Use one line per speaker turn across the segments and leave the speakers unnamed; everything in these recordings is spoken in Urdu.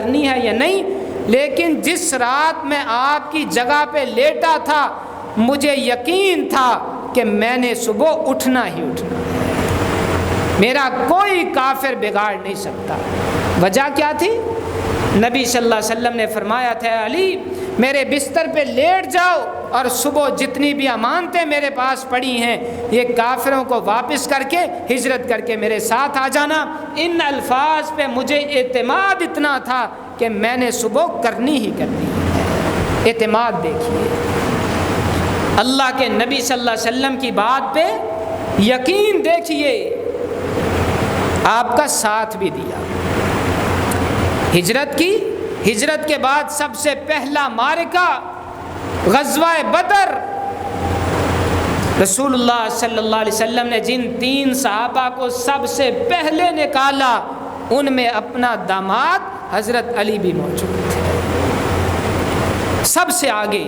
کرنی ہے یا نہیں، لیکن جس رات میں آپ کی جگہ پہ لیٹا تھا مجھے یقین تھا کہ میں نے صبح اٹھنا ہی اٹھنا، میرا کوئی کافر بگاڑ نہیں سکتا۔ وجہ کیا تھی؟ نبی صلی اللہ علیہ وسلم نے فرمایا تھا علی میرے بستر پہ لیٹ جاؤ اور صبح جتنی بھی امانتیں میرے پاس پڑی ہیں یہ کافروں کو واپس کر کے ہجرت کر کے میرے ساتھ آ جانا۔ ان الفاظ پہ مجھے اعتماد اتنا تھا کہ میں نے صبح کرنی ہی کرنی ہے۔ اعتماد دیکھیے، اللہ کے نبی صلی اللہ علیہ وسلم کی بات پہ یقین دیکھیے، آپ کا ساتھ بھی دیا۔ ہجرت کے بعد سب سے پہلا معرکہ غزوہ بدر، رسول اللہ صلی اللہ علیہ وسلم نے جن 3 صحابہ کو سب سے پہلے نکالا ان میں اپنا داماد حضرت علی بھی موجود تھے۔ سب سے آگے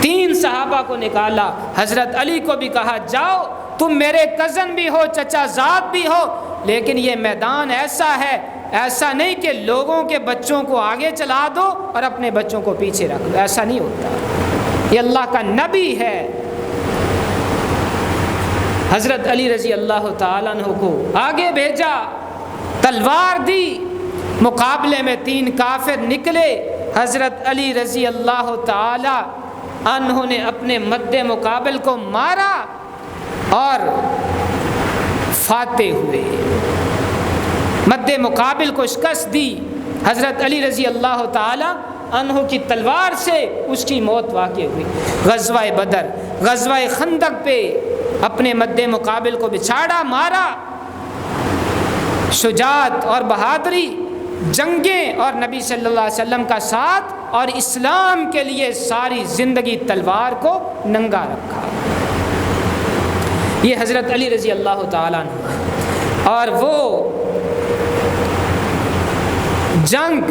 3 صحابہ کو نکالا، حضرت علی کو بھی کہا جاؤ تم میرے کزن بھی ہو، چچا زاد بھی ہو، لیکن یہ میدان ایسا ہے، ایسا نہیں کہ لوگوں کے بچوں کو آگے چلا دو اور اپنے بچوں کو پیچھے رکھ دو، ایسا نہیں ہوتا۔ یہ اللہ کا نبی ہے۔ حضرت علی رضی اللہ تعالیٰ عنہ کو آگے بھیجا، تلوار دی، مقابلے میں 3 کافر نکلے، حضرت علی رضی اللہ تعالیٰ عنہ نے اپنے مد مقابل کو مارا اور فاتح ہوئے، مد مقابل کو شکست دی۔ حضرت علی رضی اللہ تعالی عنہ کی تلوار سے اس کی موت واقع ہوئی۔ غزوہ بدر، غزوہ خندق پہ اپنے مد مقابل کو بچھاڑا، مارا۔ شجاعت اور بہادری، جنگیں اور نبی صلی اللہ علیہ وسلم کا ساتھ اور اسلام کے لیے ساری زندگی تلوار کو ننگا رکھا۔ یہ حضرت علی رضی اللہ تعالیٰ عنہ، اور وہ جنگ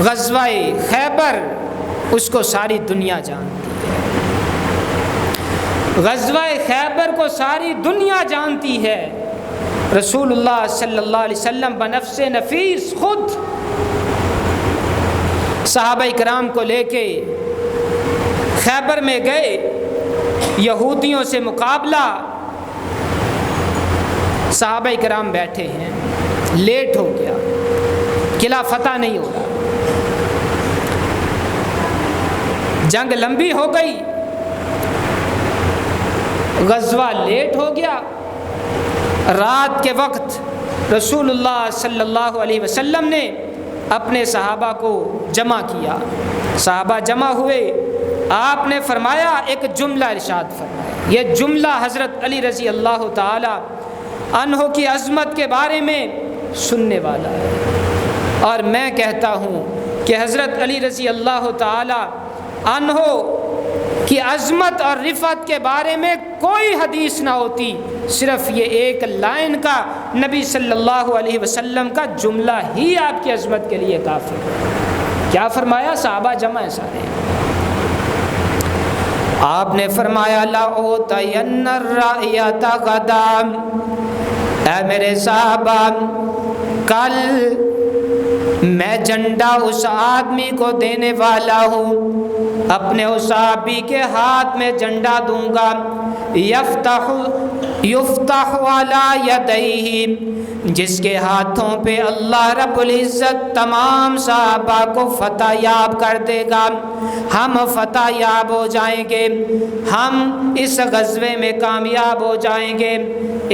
غزوہ خیبر اس کو ساری دنیا جانتی ہے، غزوہ خیبر کو ساری دنیا جانتی ہے۔ رسول اللہ صلی اللہ علیہ وسلم بنفس نفیس خود صحابہ کرام کو لے کے خیبر میں گئے، یہودیوں سے مقابلہ، صحابہ کرام بیٹھے ہیں، لیٹ ہو گیا، قلعہ فتح نہیں ہو رہا، جنگ لمبی ہو گئی، غزوہ لیٹ ہو گیا۔ رات کے وقت رسول اللہ صلی اللہ علیہ وسلم نے اپنے صحابہ کو جمع کیا، صحابہ جمع ہوئے، آپ نے فرمایا ایک جملہ ارشاد فرمایا، یہ جملہ حضرت علی رضی اللہ تعالی عنہ کی عظمت کے بارے میں سننے والا ہے، اور میں کہتا ہوں کہ حضرت علی رضی اللہ تعالی عنہ کی عظمت اور رفعت کے بارے میں کوئی حدیث نہ ہوتی، صرف یہ ایک لائن کا نبی صلی اللہ علیہ وسلم کا جملہ ہی آپ کی عظمت کے لیے کافی ہے۔ کیا فرمایا؟ صحابہ جمع ہیں سارے، آپ نے فرمایا لَأُوتَيَنَّ الرَّائِيَةَ غَدًا، اے میرے صحابہ کل میں جھنڈا اس آدمی کو دینے والا ہوں، اپنے اس صحابی کے ہاتھ میں جھنڈا دوں گا، یفتح علی یدیہ، جس کے ہاتھوں پہ اللہ رب العزت تمام صحابہ کو فتح یاب کر دے گا، ہم فتح یاب ہو جائیں گے، ہم اس غزوے میں کامیاب ہو جائیں گے۔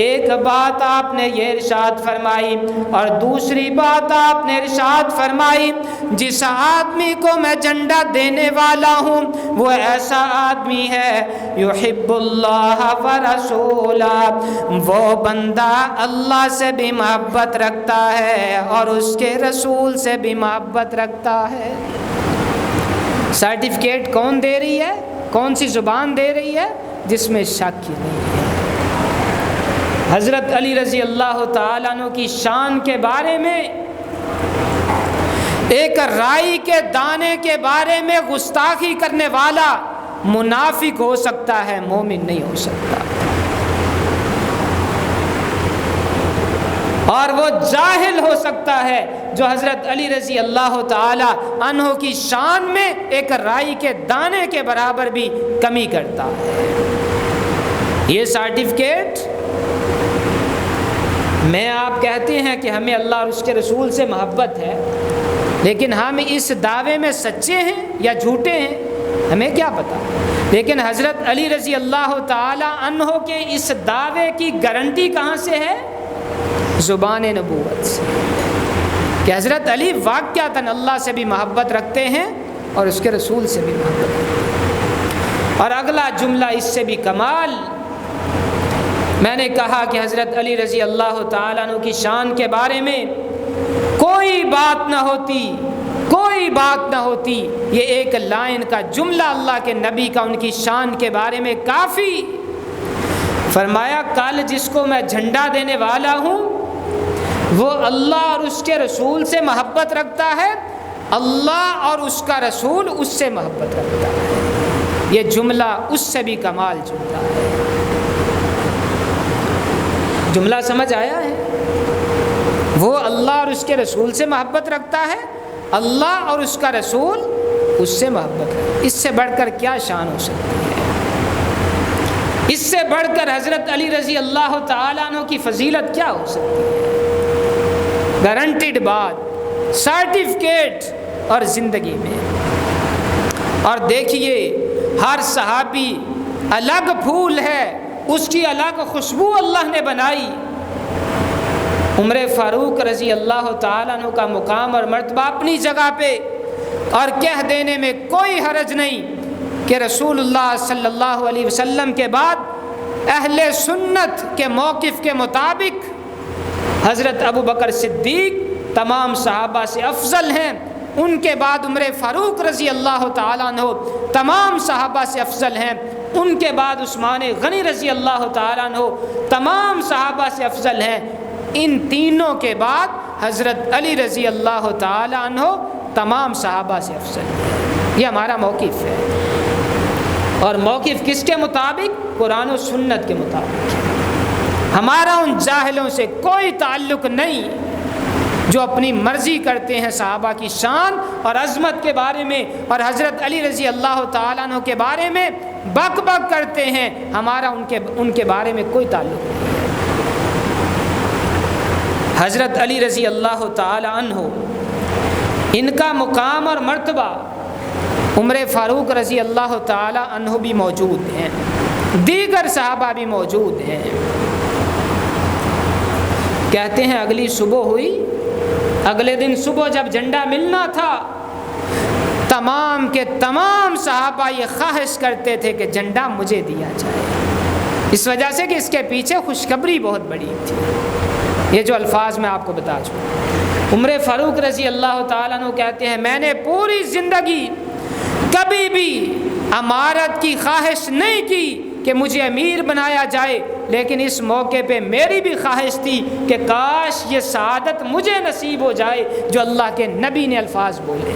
ایک بات آپ نے یہ ارشاد فرمائی، اور دوسری بات آپ نے ارشاد فرمائی جس آدمی کو میں جھنڈا دینے والا ہوں وہ ایسا آدمی ہے یحب اللہ ورسولہ، وہ بندہ اللہ سے بھی محبت رکھتا ہے اور اس کے رسول سے بھی محبت رکھتا ہے۔ سرٹیفکیٹ کون دے رہی ہے؟ کون سی زبان دے رہی ہے؟ جس میں شک ہی نہیں ہے۔ حضرت علی رضی اللہ تعالیٰ عنہ کی شان کے بارے میں، ایک رائی کے دانے کے بارے میں گستاخی کرنے والا منافق ہو سکتا ہے، مومن نہیں ہو سکتا۔ اور وہ جاہل ہو سکتا ہے جو حضرت علی رضی اللہ تعالی عنہ کی شان میں ایک رائی کے دانے کے برابر بھی کمی کرتا ہے۔ یہ سرٹیفکیٹ میں آپ کہتے ہیں کہ ہمیں اللہ اور اس کے رسول سے محبت ہے، لیکن ہم اس دعوے میں سچے ہیں یا جھوٹے ہیں ہمیں کیا پتہ۔ لیکن حضرت علی رضی اللہ تعالی عنہ کے اس دعوے کی گارنٹی کہاں سے ہے؟ زبان نبوت سے، کہ حضرت علی واقعتاً اللہ سے بھی محبت رکھتے ہیں اور اس کے رسول سے بھی محبت رکھتے ہیں۔ اور اگلا جملہ اس سے بھی کمال، میں نے کہا کہ حضرت علی رضی اللہ تعالیٰ عنہ کی شان کے بارے میں کوئی بات نہ ہوتی، یہ ایک لائن کا جملہ اللہ کے نبی کا ان کی شان کے بارے میں کافی۔ فرمایا کل جس کو میں جھنڈا دینے والا ہوں وہ اللہ اور اس کے رسول سے محبت رکھتا ہے، اللہ اور اس کا رسول اس سے محبت رکھتا ہے۔ یہ جملہ اس سے بھی کمال جملہ ہے۔ جملہ سمجھ آیا ہے؟ وہ اللہ اور اس کے رسول سے محبت رکھتا ہے، اللہ اور اس کا رسول اس سے محبت رکھتا ہے۔ اس سے بڑھ کر کیا شان ہو سکتی ہے؟ اس سے بڑھ کر حضرت علی رضی اللہ تعالیٰ عنہ کی فضیلت کیا ہو سکتی ہے؟ گارنٹیڈ بات، سرٹیفکیٹ اور زندگی میں۔ اور دیکھیے ہر صحابی الگ پھول ہے، اس کی الگ خوشبو اللہ نے بنائی۔ عمر فاروق رضی اللہ تعالیٰ عنہ کا مقام اور مرتبہ اپنی جگہ پہ، اور کہہ دینے میں کوئی حرج نہیں کہ رسول اللہ صلی اللہ علیہ وسلم کے بعد اہل سنت کے موقف کے مطابق حضرت ابو بکر صدیق تمام صحابہ سے افضل ہیں، ان کے بعد عمر فاروق رضی اللہ تعالیٰ عنہ تمام صحابہ سے افضل ہیں، ان کے بعد عثمان غنی رضی اللہ تعالیٰ عنہ تمام صحابہ سے افضل ہیں، ان تینوں کے بعد حضرت علی رضی اللہ تعالیٰ عنہ تمام صحابہ سے افضل ہیں۔ یہ ہمارا موقف ہے، اور موقف کس کے مطابق؟ قرآن و سنت کے مطابق۔ ہمارا ان جاہلوں سے کوئی تعلق نہیں جو اپنی مرضی کرتے ہیں صحابہ کی شان اور عظمت کے بارے میں، اور حضرت علی رضی اللہ تعالیٰ عنہ کے بارے میں بک بک کرتے ہیں۔ ہمارا ان کے بارے میں کوئی تعلق نہیں۔ حضرت علی رضی اللہ تعالیٰ عنہ، ان کا مقام اور مرتبہ عمر فاروق رضی اللہ تعالیٰ عنہ بھی موجود ہیں، دیگر صحابہ بھی موجود ہیں۔ کہتے ہیں اگلی صبح ہوئی، اگلے دن صبح جب جھنڈا ملنا تھا، تمام کے تمام صحابہ یہ خواہش کرتے تھے کہ جھنڈا مجھے دیا جائے، اس وجہ سے کہ اس کے پیچھے خوشخبری بہت بڑی تھی۔ یہ جو الفاظ میں آپ کو بتا چکا۔ عمر فاروق رضی اللہ تعالیٰ عنہ کہتے ہیں میں نے پوری زندگی کبھی بھی امارت کی خواہش نہیں کی کہ مجھے امیر بنایا جائے، لیکن اس موقع پہ میری بھی خواہش تھی کہ کاش یہ سعادت مجھے نصیب ہو جائے جو اللہ کے نبی نے الفاظ بولے۔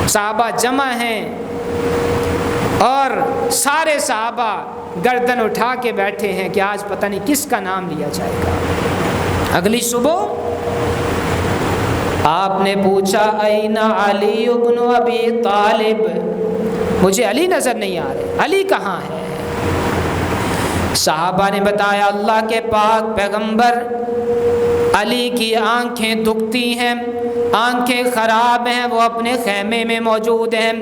صحابہ جمع ہیں اور سارے صحابہ گردن اٹھا کے بیٹھے ہیں کہ آج پتہ نہیں کس کا نام لیا جائے گا۔ اگلی صبح آپ نے پوچھا این علی ابن ابی طالب، مجھے علی نظر نہیں آ رہے، علی کہاں ہے؟ صحابہ نے بتایا اللہ کے پاک پیغمبر، علی کی آنکھیں دکھتی ہیں، آنکھیں خراب ہیں، وہ اپنے خیمے میں موجود ہیں۔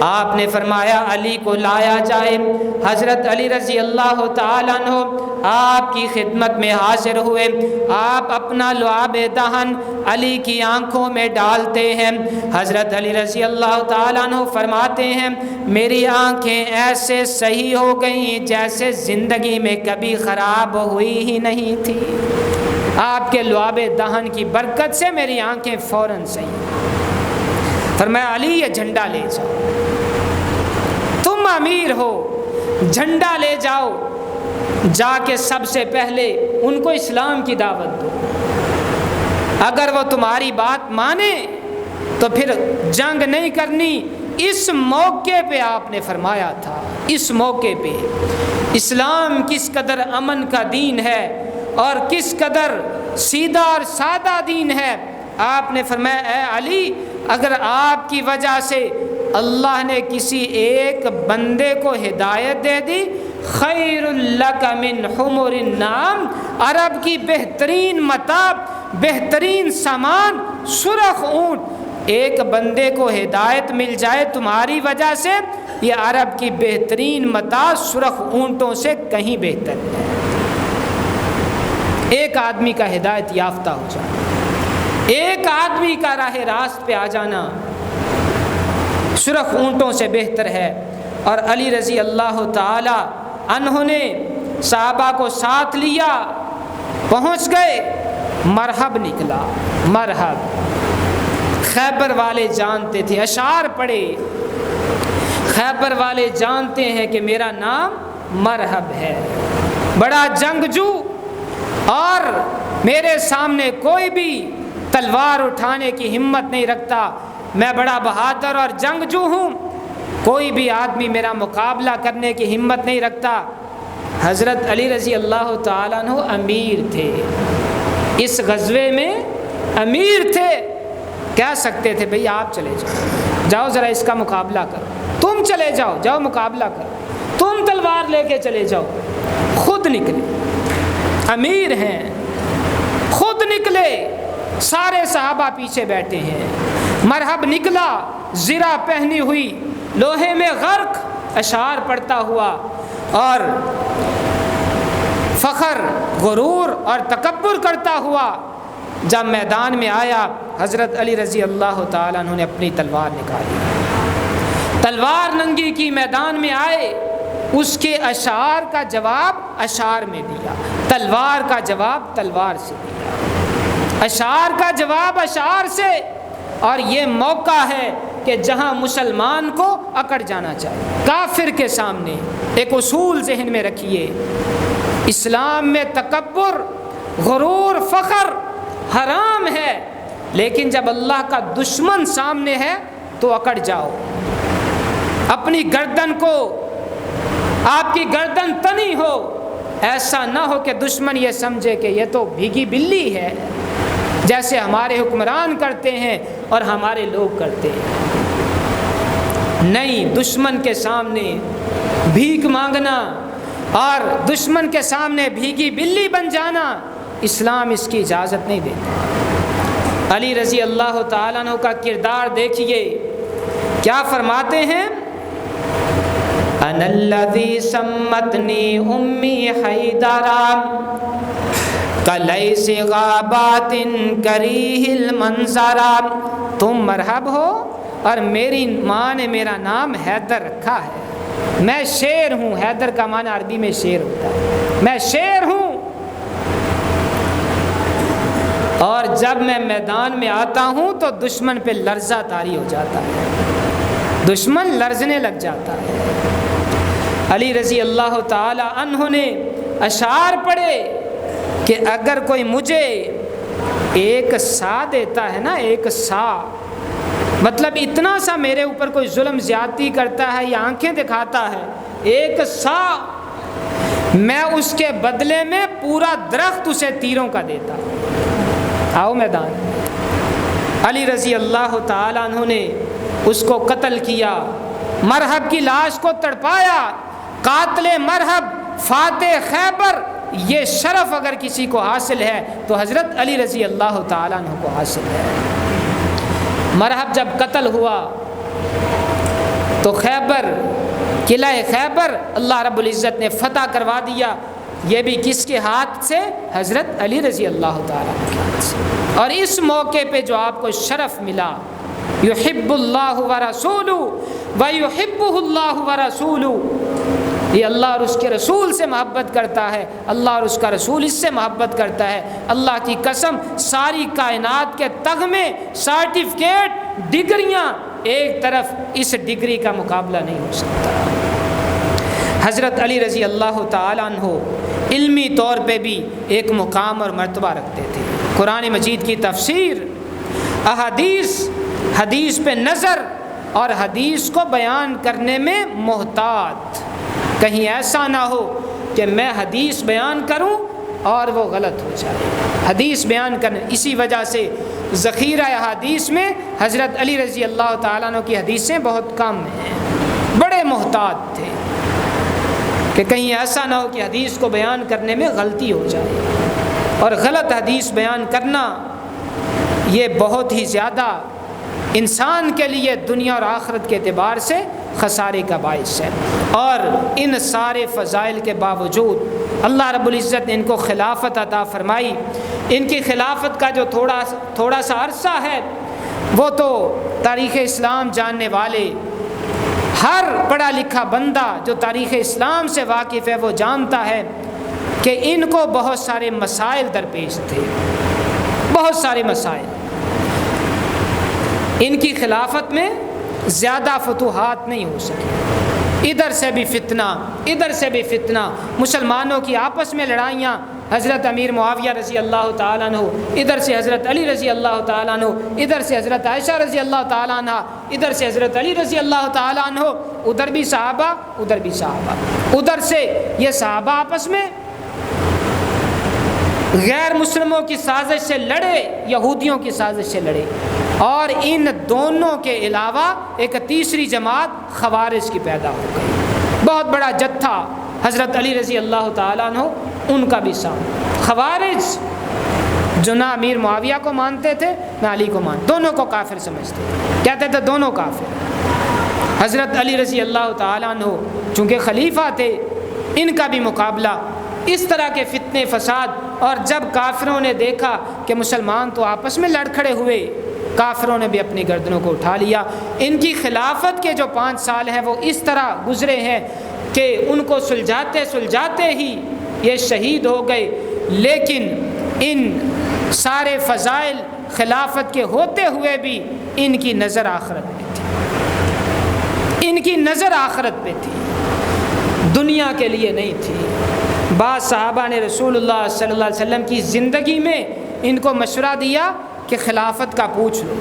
آپ نے فرمایا علی کو لایا جائے۔ حضرت علی رضی اللہ تعالیٰ عنہ آپ کی خدمت میں حاضر ہوئے۔ آپ اپنا لعاب دہن علی کی آنکھوں میں ڈالتے ہیں۔ حضرت علی رضی اللہ تعالیٰ عنہ فرماتے ہیں میری آنکھیں ایسے صحیح ہو گئیں جیسے زندگی میں کبھی خراب ہوئی ہی نہیں تھی۔ آپ کے لعاب دہن کی برکت سے میری آنکھیں فوراً صحیح۔ فرمایا علی یہ جھنڈا لے جاؤ، تم امیر ہو، جھنڈا لے جاؤ، جا کے سب سے پہلے ان کو اسلام کی دعوت دو، اگر وہ تمہاری بات مانے تو پھر جنگ نہیں کرنی۔ اس موقع پہ آپ نے فرمایا تھا، اس موقع پہ اسلام کس قدر امن کا دین ہے اور کس قدر سیدھا اور سادہ دین ہے۔ آپ نے فرمایا اے علی، اگر آپ کی وجہ سے اللہ نے کسی ایک بندے کو ہدایت دے دی، خیر لک من حمر النعام، عرب کی بہترین متاع، بہترین سامان سرخ اونٹ، ایک بندے کو ہدایت مل جائے تمہاری وجہ سے، یہ عرب کی بہترین متاع سرخ اونٹوں سے کہیں بہتر ہے۔ ایک آدمی کا ہدایت یافتہ ہو جانا، ایک آدمی کا راہ راست پہ آ جانا سرخ اونٹوں سے بہتر ہے۔ اور علی رضی اللہ تعالی عنہ نے صحابہ کو ساتھ لیا، پہنچ گئے، مرحب نکلا، مرحب۔ خیبر والے جانتے تھے، اشعار پڑھے، خیبر والے جانتے ہیں کہ میرا نام مرحب ہے، بڑا جنگجو، اور میرے سامنے کوئی بھی تلوار اٹھانے کی ہمت نہیں رکھتا، میں بڑا بہادر اور جنگجو ہوں، کوئی بھی آدمی میرا مقابلہ کرنے کی ہمت نہیں رکھتا۔ حضرت علی رضی اللہ تعالیٰ عنہ امیر تھے، اس غزوے میں امیر تھے، کہہ سکتے تھے بھئی آپ چلے جاؤ، جاؤ ذرا اس کا مقابلہ کرو، تم چلے جاؤ، جاؤ مقابلہ کرو، تم تلوار لے کے چلے جاؤ، خود نکلے، امیر ہیں، خود نکلے، سارے صحابہ پیچھے بیٹھے ہیں۔ مرحب نکلا، زرہ پہنی ہوئی، لوہے میں غرق، اشعار پڑھتا ہوا، اور فخر، غرور اور تکبر کرتا ہوا جب میدان میں آیا، حضرت علی رضی اللہ تعالیٰ عنہ نے اپنی تلوار نکالی، تلوار ننگی کی، میدان میں آئے، اس کے اشعار کا جواب اشعار میں دیا، تلوار کا جواب تلوار سے دیا، اشعار کا جواب اشعار سے۔ اور یہ موقع ہے کہ جہاں مسلمان کو اکڑ جانا چاہیے کافر کے سامنے۔ ایک اصول ذہن میں رکھیے، اسلام میں تکبر، غرور، فخر حرام ہے، لیکن جب اللہ کا دشمن سامنے ہے تو اکڑ جاؤ، اپنی گردن کو، آپ کی گردن تنی ہو، ایسا نہ ہو کہ دشمن یہ سمجھے کہ یہ تو بھیگی بلی ہے، جیسے ہمارے حکمران کرتے ہیں اور ہمارے لوگ کرتے ہیں۔ نہیں، دشمن کے سامنے بھیک مانگنا اور دشمن کے سامنے بھیگی بلی بن جانا، اسلام اس کی اجازت نہیں دیتا۔ علی رضی اللہ تعالیٰ عنہ کا کردار دیکھیے، کیا فرماتے ہیں؟ انا الذی سمتنی امی حیدرا کلیس غابات کریہ المنظرا، تم مرحب ہو اور میری ماں نے میرا نام حیدر رکھا ہے، میں شیر ہوں، حیدر کا معنی عربی میں شیر ہوتا ہے، میں شیر ہوں، اور جب میں میدان میں آتا ہوں تو دشمن پہ لرزہ طاری ہو جاتا ہے، دشمن لرزنے لگ جاتا ہے۔ علی رضی اللہ تعالی عنہ نے اشعار پڑھے کہ اگر کوئی مجھے ایک سا دیتا ہے نا، ایک سا، مطلب اتنا سا میرے اوپر کوئی ظلم زیادتی کرتا ہے یا آنکھیں دکھاتا ہے، ایک سا، میں اس کے بدلے میں پورا درخت اسے تیروں کا دیتا۔ آؤ میدان۔ علی رضی اللہ تعالیٰ عنہ نے اس کو قتل کیا، مرحب کی لاش کو تڑپایا، قاتل مرحب، فاتح خیبر، یہ شرف اگر کسی کو حاصل ہے تو حضرت علی رضی اللہ تعالیٰ عنہ کو حاصل ہے۔ مرحب جب قتل ہوا تو خیبر، قلعہ خیبر اللہ رب العزت نے فتح کروا دیا، یہ بھی کس کے ہاتھ سے؟ حضرت علی رضی اللہ تعالیٰ عنہ کے ہاتھ سے۔ اور اس موقع پہ جو آپ کو شرف ملا، یحب اللہ ورسولہ ویحبہ اللہ ورسولہ، یہ اللہ اور اس کے رسول سے محبت کرتا ہے، اللہ اور اس کا رسول اس سے محبت کرتا ہے۔ اللہ کی قسم، ساری کائنات کے تغمے، سرٹیفکیٹ، ڈگریاں ایک طرف، اس ڈگری کا مقابلہ نہیں ہو سکتا۔ حضرت علی رضی اللہ تعالیٰ عنہ علمی طور پہ بھی ایک مقام اور مرتبہ رکھتے تھے، قرآن مجید کی تفسیر، احادیث، حدیث پہ نظر اور حدیث کو بیان کرنے میں محتاط، کہیں ایسا نہ ہو کہ میں حدیث بیان کروں اور وہ غلط ہو جائے۔ حدیث بیان کرنے، اسی وجہ سے ذخیرہ حدیث میں حضرت علی رضی اللہ تعالیٰ عنہ کی حدیثیں بہت کم ہیں، بڑے محتاط تھے کہ کہیں ایسا نہ ہو کہ حدیث کو بیان کرنے میں غلطی ہو جائے، اور غلط حدیث بیان کرنا یہ بہت ہی زیادہ انسان کے لیے دنیا اور آخرت کے اعتبار سے خسارے کا باعث ہے۔ اور ان سارے فضائل کے باوجود اللہ رب العزت نے ان کو خلافت عطا فرمائی۔ ان کی خلافت کا جو تھوڑا سا عرصہ ہے، وہ تو تاریخ اسلام جاننے والے، ہر پڑھا لکھا بندہ جو تاریخ اسلام سے واقف ہے وہ جانتا ہے کہ ان کو بہت سارے مسائل درپیش تھے، بہت سارے مسائل۔ ان کی خلافت میں زیادہ فتوحات نہیں ہو سکی، ادھر سے بھی فتنہ، ادھر سے بھی فتنہ، مسلمانوں کی آپس میں لڑائیاں، حضرت امیر معاویہ رضی اللہ تعالیٰ عنہ، ادھر سے حضرت علی رضی اللہ تعالیٰ عنہ، ادھر سے حضرت عائشہ رضی اللہ تعالیٰ عنہ، ادھر سے حضرت علی رضی اللہ تعالیٰ عنہ، ادھر بھی صحابہ، ادھر بھی صحابہ، ادھر سے یہ صحابہ آپس میں غیر مسلموں کی سازش سے لڑے، یہودیوں کی سازش سے لڑے، اور ان دونوں کے علاوہ ایک تیسری جماعت خوارج کی پیدا ہو گئی، بہت بڑا جتھا حضرت علی رضی اللہ تعالیٰ عنہ ان کا بھی سامنا۔ خوارج جو نہ امیر معاویہ کو مانتے تھے نہ علی کو مانتے، دونوں کو کافر سمجھتے تھے، کہتے تھے دونوں کافر۔ حضرت علی رضی اللہ تعالیٰ عنہ چونکہ خلیفہ تھے، ان کا بھی مقابلہ، اس طرح کے فتنے فساد۔ اور جب کافروں نے دیکھا کہ مسلمان تو آپس میں لڑ کھڑے ہوئے، کافروں نے بھی اپنی گردنوں کو اٹھا لیا۔ ان کی خلافت کے جو 5 سال ہیں وہ اس طرح گزرے ہیں کہ ان کو سلجھاتے ہی یہ شہید ہو گئے، لیکن ان سارے فضائل خلافت کے ہوتے ہوئے بھی ان کی نظر آخرت پہ تھی، ان کی نظر آخرت پہ تھی، دنیا کے لیے نہیں تھی۔ بعض صحابہ نے رسول اللہ صلی اللہ علیہ وسلم کی زندگی میں ان کو مشورہ دیا کہ خلافت کا پوچھ لو،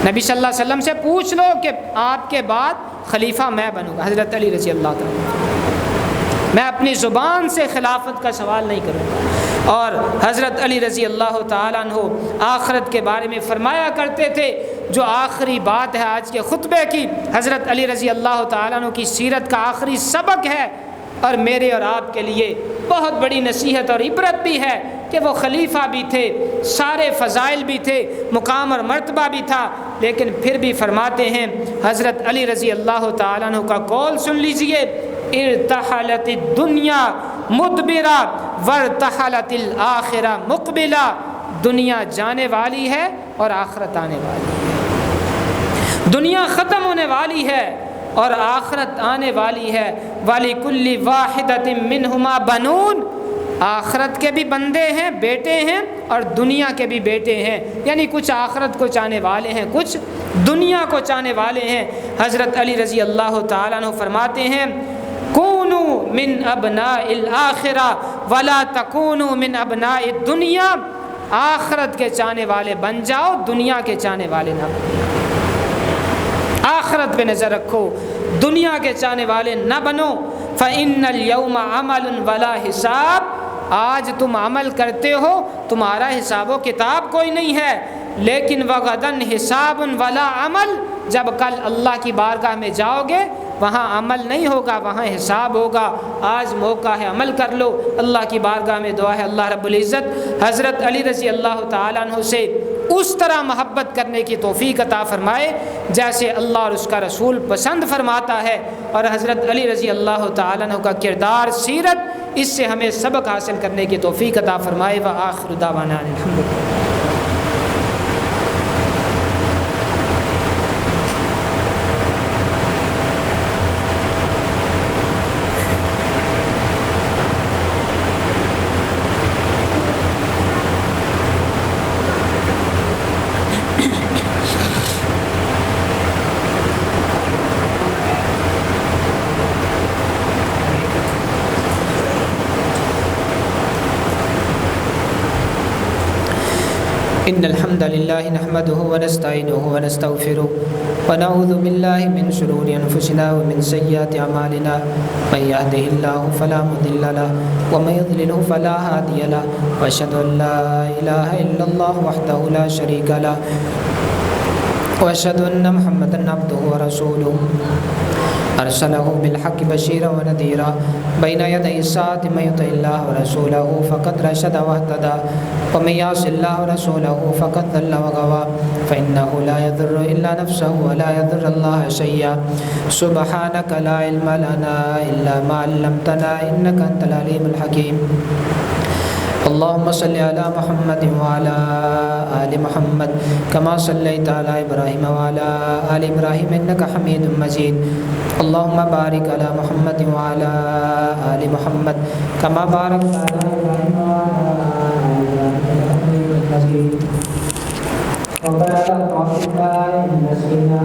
نبی صلی اللہ علیہ وسلم سے پوچھ لو کہ آپ کے بعد خلیفہ میں بنوں گا، حضرت علی رضی اللہ تعالیٰ، میں اپنی زبان سے خلافت کا سوال نہیں کروں گا۔ اور حضرت علی رضی اللہ تعالیٰ عنہ آخرت کے بارے میں فرمایا کرتے تھے، جو آخری بات ہے آج کے خطبے کی، حضرت علی رضی اللہ تعالیٰ عنہ کی سیرت کا آخری سبق ہے، اور میرے اور آپ کے لیے بہت بڑی نصیحت اور عبرت بھی ہے کہ وہ خلیفہ بھی تھے، سارے فضائل بھی تھے، مقام اور مرتبہ بھی تھا، لیکن پھر بھی فرماتے ہیں حضرت علی رضی اللہ تعالیٰ عنہ کا قول سن لیجئے، ارتحلت الدنیا مدبرہ وارتحلت الآخرہ مقبلہ، دنیا جانے والی ہے اور آخرت آنے والی ہے، دنیا ختم ہونے والی ہے اور آخرت آنے والی ہے۔ وَلِكُلِّ وَاحِدَةٍ مِّنْهُمَا بَنُونَ، آخرت کے بھی بندے ہیں، بیٹے ہیں، اور دنیا کے بھی بیٹے ہیں، یعنی کچھ آخرت کو چاہنے والے ہیں، کچھ دنیا کو چاہنے والے ہیں۔ حضرت علی رضی اللہ تعالیٰ عنہ فرماتے ہیں، کونوا من ابناء الآخرہ ولا تکونوا من ابناء الدنیا، آخرت کے چاہنے والے بن جاؤ، دنیا کے چاہنے والے نہ بنو، آخرت پہ نظر رکھو، دنیا کے چاہنے والے نہ بنو۔ فَإِنَّ الْيَوْمَ عَمَلٌ وَلَا حِسَابٌ، آج تم عمل کرتے ہو، تمہارا حساب و کتاب کوئی نہیں ہے، لیکن وَغَدًا حِسَابٌ وَلَا عَمَلٌ، جب کل اللہ کی بارگاہ میں جاؤ گے وہاں عمل نہیں ہوگا، وہاں حساب ہوگا۔ آج موقع ہے، عمل کر لو۔ اللہ کی بارگاہ میں دعا ہے اللہ رب العزت حضرت علی رضی اللہ تعالیٰ عنہ سے اس طرح محبت کرنے کی توفیق عطا فرمائے جیسے اللہ اور اس کا رسول پسند فرماتا ہے، اور حضرت علی رضی اللہ تعالیٰ عنہ کا کردار، سیرت، اس سے ہمیں سبق حاصل کرنے کی توفیق عطا فرمائے۔ وآخر دعوانا الحمدللہ۔ إن الحمد لله نحمده ونستعينه ونستغفره ونعوذ بالله من شرور أنفسنا ومن سيئات أعمالنا من يهده الله فلا مضل له ومن يضلله فلا هادي له وأشهد أن لا إله إلا الله وحده لا شريك له وأشهد أن محمدا عبده ورسوله أرسله بالحق بشيرا ونذيرا بين يدي الساعة من يطع الله ورسوله فقد رشد واهتدى ومن يعص الله ورسوله فقد ضل وغوى فإنه لا يضر إلا نفسه ولا يضر الله شيئا سبحانك لا علم لنا إلا ما علمتنا إنك أنت العليم الحكيم اللهم صل على محمد وعلى آل محمد كما صليت على إبراهيم وعلى آل إبراهيم إنك حميد مجيد اللهم بارك على محمد وعلى آل محمد كما باركت على إبراهيم وعلى آل إبراهيم إنك حميد مجيد ربنا لا تؤاخذنا إن نسينا